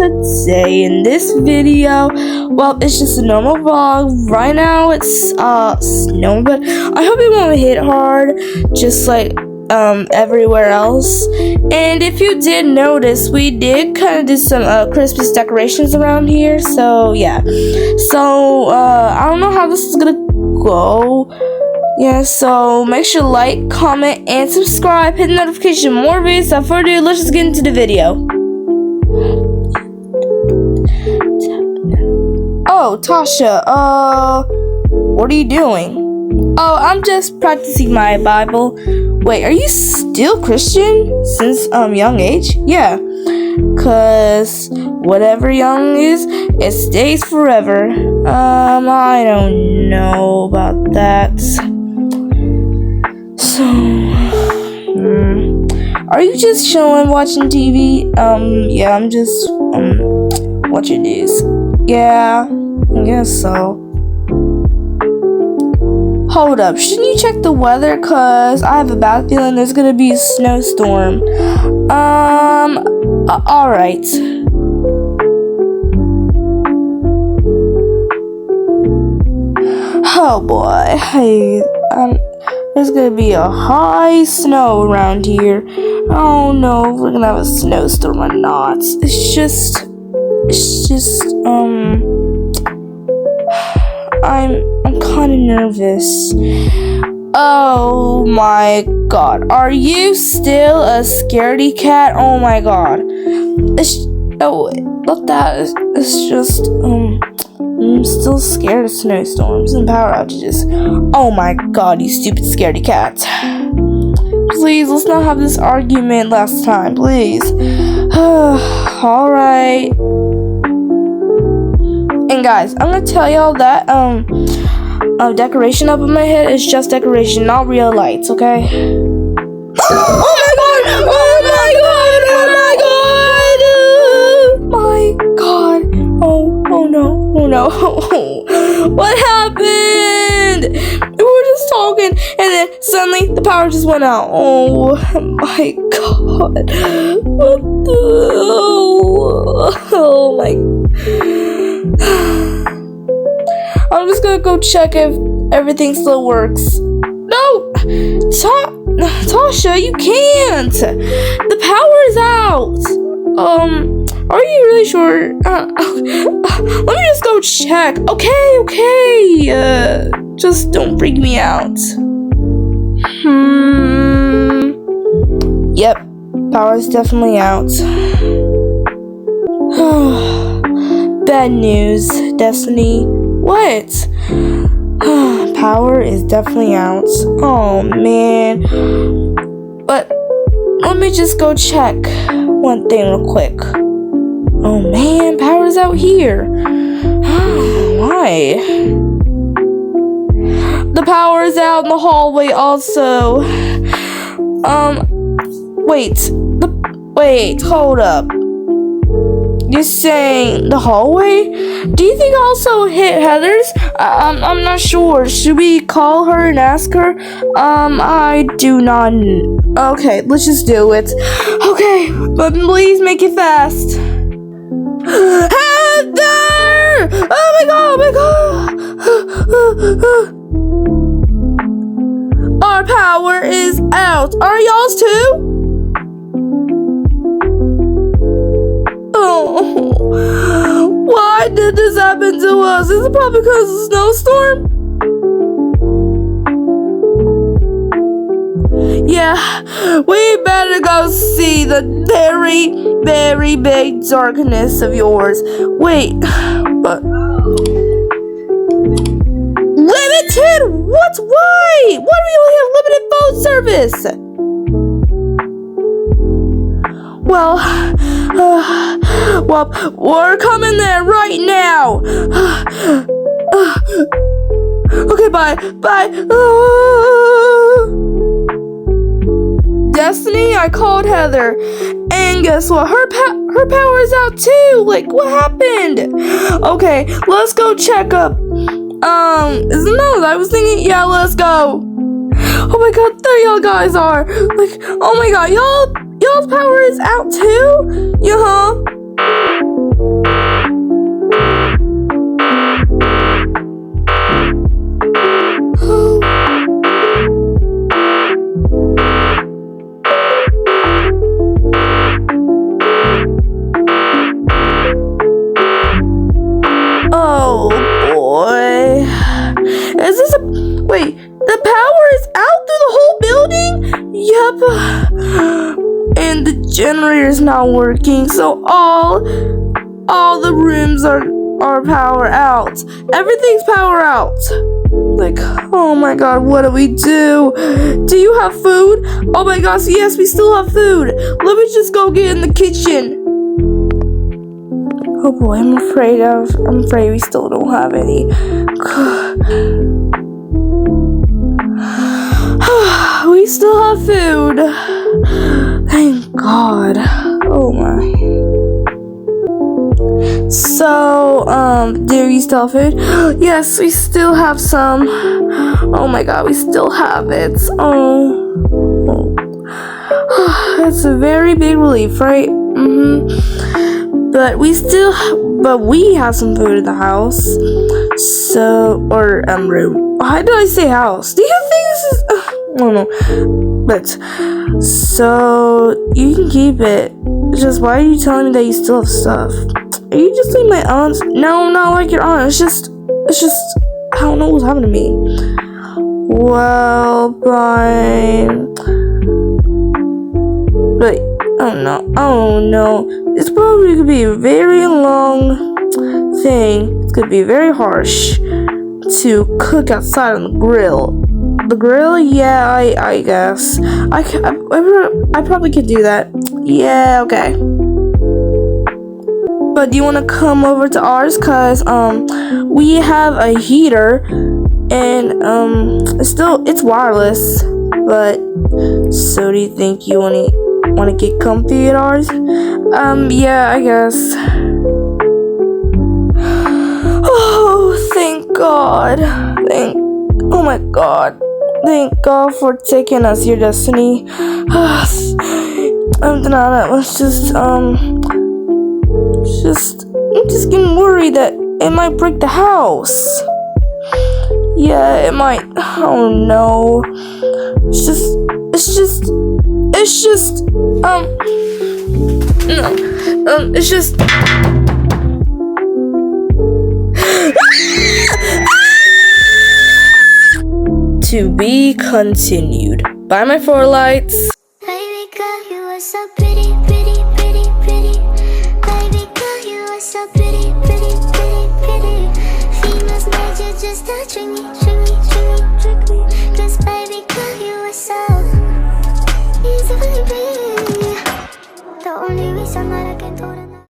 today in this video. Well, it's just a normal vlog. Right now it's snowing, but I hope it won't hit hard just like everywhere else. And if you did notice, we did kind of do some Christmas decorations around here, so yeah. So I don't know how this is gonna go. Yeah, so make sure to like, comment, and subscribe. Hit the notification. More videos. Without further ado, let's just get into the video. Oh, Tasha, what are you doing? Oh, I'm just practicing my Bible. Wait, are you still Christian since young age? Yeah, cause whatever young is, it stays forever. I don't know about that. So, are you just chilling, watching TV? Yeah, I'm just watching news. Yeah, I guess so. Hold up, shouldn't you check the weather? Cause I have a bad feeling there's gonna be a snowstorm. Alright. Oh boy, hey, there's gonna be a high snow around here. I don't know if we're gonna have a snowstorm or not. It's just, I'm kind of nervous. Oh my god, are you still a scaredy cat? Oh my god. It's just, I'm still scared of snowstorms and power outages. Oh my god, you stupid scaredy cat. Please, let's not have this argument last time, please. Alright. And guys, I'm gonna tell y'all that decoration up in my head is just decoration, not real lights, okay? Oh my god! Oh my god! Oh my god! My god! Oh no! Oh no! What happened? We were just talking, and then suddenly the power just went out. Oh my god! What the? Oh my. I'm just gonna go check if everything still works. No! Tasha, you can't! The power is out! Are you really sure? Let me just go check. Okay. Just don't freak me out. Yep, power is definitely out. Bad news, Destiny. What? Power is definitely out. Oh man. But let me just go check one thing real quick. Oh man, power is out here. Why? The power is out in the hallway also. Wait, hold up. You're saying the hallway? Do you think also hit Heather's? I'm not sure. Should we call her and ask her? I do not. Okay, let's just do it. Okay, but please make it fast. Heather! Oh my god! Our power is out. Are y'all's too? Why did this happen to us? Is it probably because of the snowstorm? Yeah, we better go see the very, very big darkness of yours. Wait, but limited? What? Why? Why do we only have limited phone service? Well, we're coming there right now. Okay, bye. Destiny, I called Heather, and guess what? Her power is out too. Like, what happened? Okay, let's go check up. I was thinking, yeah, let's go. Oh my god, there y'all guys are. Like, oh my god, y'all's power is out too? Wait, the power is out through the whole building? Yep. And the generator is not working, so all the rooms are power out. Everything's power out. Like, oh my god, what do we do? Do you have food? Oh my gosh, yes, we still have food. Let me just go get in the kitchen. Oh boy, I'm afraid we still don't have any. We still have food. Thank God. Oh my. So, do we still have food? Yes, we still have some. Oh my god, we still have it. Oh. That's a very big relief, right? But we have some food in the house. So, or, room. Why did I say house? Do you think this is, I don't know. But, so, you can keep it. Just, why are you telling me that you still have stuff? Are you just like my aunt? No, not like your aunt. It's just, I don't know what's happening to me. Well, fine. But, oh no. It's probably gonna be a very long thing. It's gonna be very harsh to cook outside on the grill. The grill? Yeah, I guess. I probably could do that. Yeah, okay. But do you want to come over to ours? Cause we have a heater and it's wireless. But so do you think you want to get comfy at ours? Yeah, I guess. Oh, thank God. Oh my God. Thank God for taking us your destiny. I'm just getting worried that it might break the house. Yeah, it might. Oh no. It's just To be continued. By my 4 lights. Baby girl, you are so pretty, pretty, pretty, pretty. Baby girl, you are so pretty, pretty, pretty, pretty. Females made you just to trick me, trick me, trick me, trick me. 'Cause baby girl, you are so easy, pretty. The only reason that I can do it.